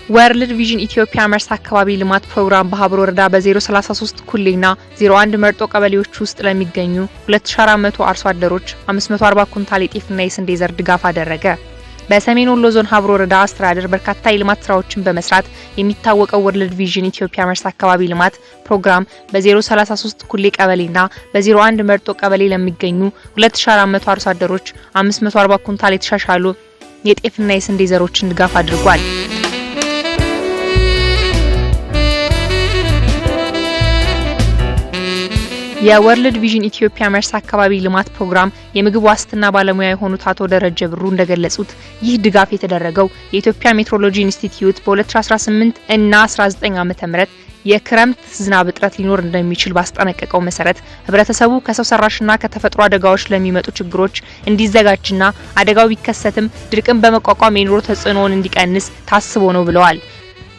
ወርልድ ቪዥን ኢትዮጵያ መርሳ አካባቢ ልማት ፕሮግራም በሀብሮ ወረዳ በ033 ኩሌና 01 መርጦ ቀበሌዎች ውስጥ ለሚገኙ 2400 አርሶ አደሮች 540 ኩንታል የጤፍና የስንዴ ዘር ድጋፍ አደረገ። በሰሜን ወሎ ዞን ሀብሮ ወረዳ አስተዳደር በርካታ የልማት ስራዎችን በመስራት የሚታወቀው ወርልድ ቪዥን ኢትዮጵያ መርሳ አካባቢ ልማት ፕሮግራም በ033 ኩሌ ቀበሌና በ01 መርጦ ቀበሌ ለሚገኙ 2400 አርሶ አደሮች 540 ኩንታል የተሻሻሉ የጤፍና የስንዴ ዘሮችን ድጋፍ አድርጓል። የወርልድ ቪዥን ኢትዮጵያ መርሳ አካባቢ ልማት ፕሮግራም የምግብ ዋስትና ባለሙያ የሆኑት አቶ ደረጀ ብሩ እንደገለጹት ይህ ድጋፍ የተደረገው የኢትዮጵያ ሜትሮሎጂ ኢንስቲትዩት በ2018 እና 19 ዓመተ ምህረት የክረምት ዝናብ እጥረት ሊኖር እንደሚችል ባስጠነቀቀው መሰረት ህብረተሰቡ ከሰው ሰራሽና ከተፈጥሮ አደጋዎች ለሚመጡ ችግሮች እንዲዘጋጅና አደጋው ቢከሰትም ድርቅን በመቋቋም የኑሮ ተጽዕኖውን እንዲቀንስ ታስቦ ነው ብለዋል።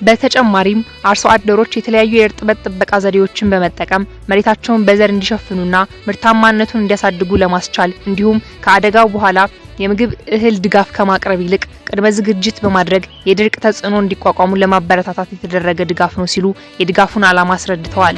በተጨማሪም አርሶ አደሮች የተለያዩ የእርጥበት ጥበቃ ዘዴዎችን በመጠቀም መሬታቸውን በዘር እንዲሸፍኑና ምርታማነቱን እንዲያሳድጉ ለማስቻል እንዲሁም ከአደጋው በኋላ የምግብ እህል ድጋፍ ከማቅረብ ይልቅ ቅድመ ዝግጅት በማድረግ የድርቅ ተጽዕኖ እንዲቋቋሙ ለማበረታታት የተደረገ ድጋፍ ነው ሲሉ የድጋፉን ዓላማ አስረድተዋል።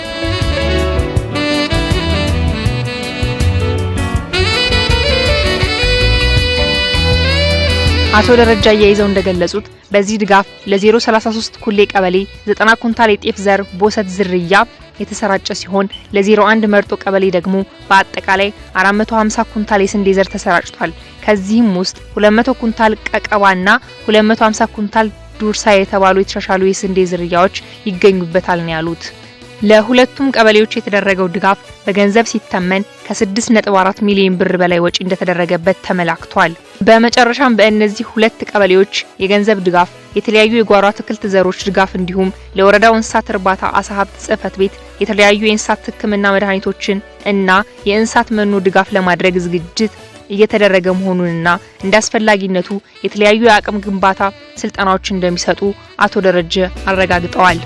አቶ ደረጃ ያይዘው እንደገለጹት በዚህ ድጋፍ ለ033 ኩሌ ቀበሌ 90 ኩንታል የጤፍ ዘር ቦሰት ዝርያ የተሰራጨ ሲሆን ለ01 መርጦ ቀበሌ ደግሞ በአጠቃላይ 450 ኩንታል የስንዴ ዘር ተሰራጭቷል። ከዚህም ውስጥ 200 ኩንታል ቀቀባና 250 ኩንታል ዱርሳ የተባሉ የተሻሻሉ የስንዴ ዝርያዎች ይገኙበታል ነው ያሉት። ለሁለቱም ቀበሌዎች የተደረገው ድጋፍ በገንዘብ ሲተመን ከ6.4 ሚሊዮን ብር በላይ ወጪ እንደተደረገበት ተመላክቷል። በመጨረሻም በእነዚህ ሁለት ቀበሌዎች የገንዘብ ድጋፍ፣ የተለያዩ የጓሮ አትክልት ዘሮች ድጋፍ እንዲሁም ለወረዳው እንስሳት እርባታ አሳ ሀብት ጽሕፈት ቤት የተለያዩ የእንስሳት ሕክምና መድኃኒቶችን እና የእንስሳት መኖ ድጋፍ ለማድረግ ዝግጅት እየተደረገ መሆኑንና እንዳስፈላጊነቱ የተለያዩ የአቅም ግንባታ ስልጠናዎች እንደሚሰጡ አቶ ደረጀ አረጋግጠዋል።